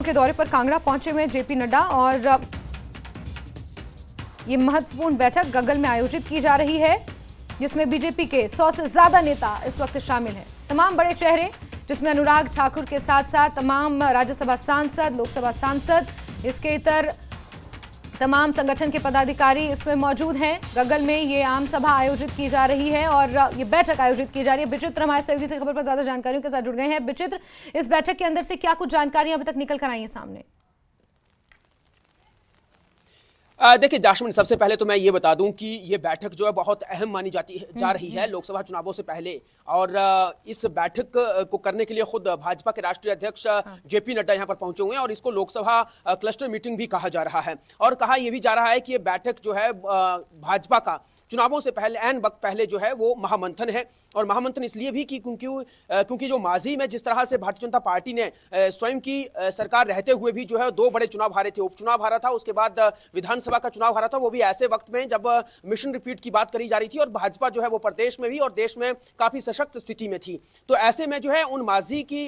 के दौरे पर कांगड़ा पहुंचे हुए जेपी नड्डा और ये महत्वपूर्ण बैठक गगल में आयोजित की जा रही है, जिसमें बीजेपी के 100 से ज्यादा नेता इस वक्त शामिल हैं। तमाम बड़े चेहरे, जिसमें अनुराग ठाकुर के साथ साथ तमाम राज्यसभा सांसद, लोकसभा सांसद, इसके इतर तमाम संगठन के पदाधिकारी इसमें मौजूद हैं। गगल में ये आम सभा आयोजित की जा रही है और ये बैठक आयोजित की जा रही है। विचित्र हमारे सहयोगी से खबर पर ज्यादा जानकारियों के साथ जुड़ गए हैं। विचित्र, इस बैठक के अंदर से क्या कुछ जानकारियां अभी तक निकल कर आई हैं सामने? देखिए जास्मिन, सबसे पहले तो मैं ये बता दूं कि ये बैठक जो है बहुत अहम मानी जा रही है लोकसभा चुनावों से पहले। और इस बैठक को करने के लिए खुद भाजपा के राष्ट्रीय अध्यक्ष जेपी नड्डा यहां पर पहुंचे हुए हैं और इसको लोकसभा क्लस्टर मीटिंग भी कहा जा रहा है। और कहा यह भी जा रहा है कि ये बैठक जो है भाजपा का चुनावों से पहले ऐन वक्त पहले जो है वो महामंथन है। और महामंथन इसलिए भी कि क्योंकि जो माजी में जिस तरह से भारतीय जनता पार्टी ने स्वयं की सरकार रहते हुए भी जो है 2 बड़े चुनाव हारे थे, उपचुनाव हारा था, उसके बाद विधानसभा का चुनाव हारा था, वो भी ऐसे वक्त में जब मिशन रिपीट की बात करी जा रही थी और भाजपा जो है वो प्रदेश में भी और देश में काफी सशक्त स्थिति में थी। तो ऐसे में जो है उन माजी की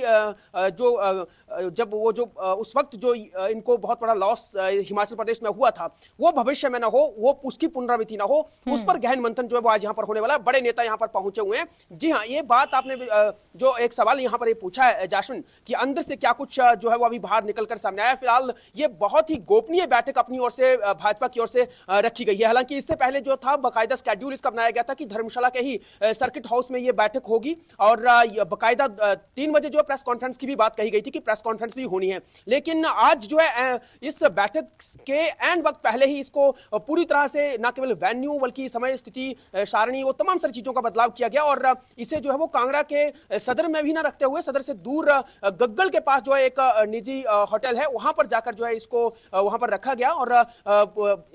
जब वो जो उस वक्त जो इनको बहुत बड़ा लॉस हिमाचल प्रदेश में हुआ था, वो भविष्य में ना हो, वो उसकी पुनरावृत्ति ना हो, उस पर गहन मंथन जो है वो आज यहाँ पर होने वाला है। बड़े नेता यहाँ पर पहुंचे हुए हैं। जी हाँ, ये बात आपने जो एक सवाल यहाँ पर ये पूछा है जास्मिन कि अंदर से क्या कुछ जो है वो अभी बाहर निकलकर सामने आया। फिलहाल ये बहुत ही गोपनीय बैठक अपनी ओर से भाजपा की ओर से रखी गई है। हालांकि इससे पहले जो था बाकायदा शेड्यूल इसका बनाया गया था कि धर्मशाला के ही सर्किट हाउस में ये बैठक होगी और बाकायदा 3 बजे जो प्रेस कॉन्फ्रेंस की भी बात कही गई थी कि प्रेस कॉन्फ्रेंस भी होनी है। लेकिन आज जो है इस बैठक के एंड वक्त पहले ही इसको पूरी तरह से न केवल वेन्यू बल्कि समय, स्थिति, सारणी, वो तमाम सारी चीजों का बदलाव किया गया और इसे जो है वो कांगड़ा के सदर में भी ना रखते हुए सदर से दूर गग्गल के पास जो है एक निजी होटल है, वहां पर जाकर जो है इसको वहां पर रखा गया। और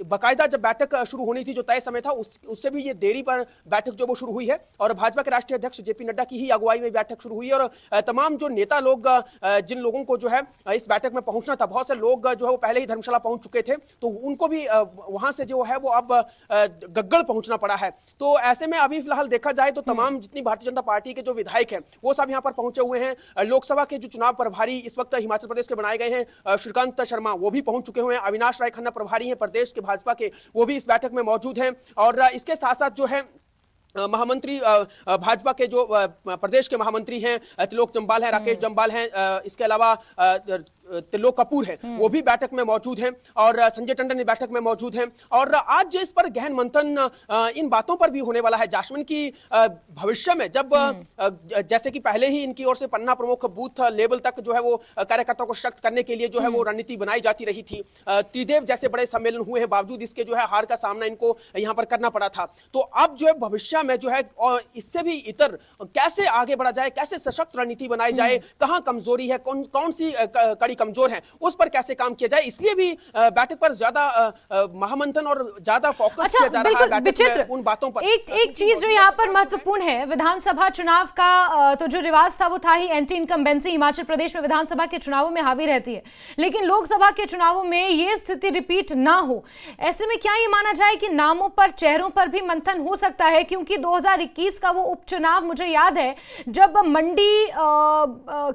बाकायदा जब बैठक शुरू होनी थी, जो तय समय था, उससे भी ये देरी पर बैठक जो वो शुरू हुई है और भाजपा के राष्ट्रीय अध्यक्ष जेपी नड्डा की ही अगुवाई में बैठक शुरू हुई है। और तमाम जो नेता लोग, जिन लोगों को जो है इस बैठक में पहुंचना था, बहुत से लोग जो है वो पहले ही धर्मशाला पहुंच चुके थे, तो उनको भी वहां से जो है वो अब गग्गल पहुंचना पड़ा है। तो ऐसे में अभी फिलहाल देखा जाए तो तमाम जितनी भारतीय जनता पार्टी के जो विधायक हैं वो सब यहां पर पहुंचे हुए हैं। लोकसभा के जो चुनाव प्रभारी इस वक्त हिमाचल प्रदेश के बनाए गए हैं श्रीकांत शर्मा, वो भी पहुंच चुके हुए हैं। अविनाश राय खन्ना प्रभारी हैं प्रदेश के भाजपा के, वो भी इस बैठक में मौजूद हैं। और इसके साथ साथ जो है महामंत्री भाजपा के जो प्रदेश के महामंत्री हैं, त्रिलोक जम्वाल हैं, राकेश जम्वाल हैं, इसके अलावा त्रिलोक कपूर है, वो भी बैठक में मौजूद हैं और संजय टंडन बैठक में मौजूद हैं। और आज इस पर गहन मंथन इन बातों पर भी होने वाला है जास्मिन की भविष्य में जब जैसे कि पहले ही इनकी ओर से पन्ना प्रमुख बूथ लेवल तक जो है वो कार्यकर्ताओं को सशक्त करने के लिए जो है वो रणनीति बनाई जाती रही थी। त्रिदेव जैसे बड़े सम्मेलन हुए हैं, बावजूद इसके जो है हार का सामना इनको यहाँ पर करना पड़ा था। तो अब जो है भविष्य में जो है इससे भी इतर कैसे आगे बढ़ा जाए, कैसे सशक्त रणनीति बनाई जाए, कहाँ कमजोरी है, कौन सी कड़ी कमजोर है, उस पर कैसे काम किया जाए, इसलिए भी बैठक पर ज्यादा महामंथन और ज्यादा फोकस किया जा रहा है बैठक में उन बातों पर। एक चीज जो यहाँ पर महत्वपूर्ण है, विधानसभा चुनाव का तो जो रिवाज था वो था ही एंटी इनकम्बेंसी। हिमाचल प्रदेश में विधानसभा के चुनावों में हावी रहती है, लेकिन लोकसभा के चुनावों में ये स्थिति रिपीट ना हो, ऐसे में क्या ये माना जाए कि नामों पर, चेहरों पर भी मंथन हो सकता है? क्योंकि 2021 का वो उपचुनाव मुझे याद है जब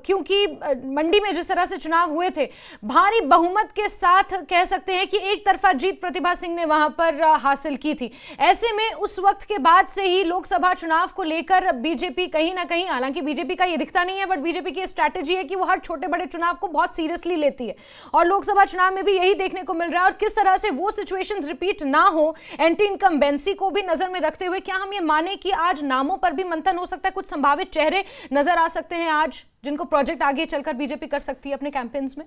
क्योंकि मंडी में जिस तरह से चुनाव हुए थे, भारी बहुमत के साथ कह सकते हैं कि एक तरफा जीत प्रतिभा सिंह ने वहां पर हासिल की थी। ऐसे में उस वक्त के बाद से ही लोकसभा चुनाव को लेकर बीजेपी कहीं ना कहीं, हालांकि बीजेपी का ये दिखता नहीं है, बट बीजेपी की स्ट्रैटेजी है कि वो हर छोटे बड़े चुनाव को बहुत सीरियसली लेती है और लोकसभा चुनाव में भी यही देखने को मिल रहा है। और किस तरह से वो सिचुएशंस रिपीट ना हो, एंटी इनकम्बेंसी को भी नजर में रखते हुए, क्या हम ये माने कि आज नामों पर भी मंथन हो सकता है? कुछ संभावित चेहरे नजर आ सकते हैं आज जिनको प्रोजेक्ट आगे चलकर बीजेपी कर सकती है अपने कैंपेन्स में?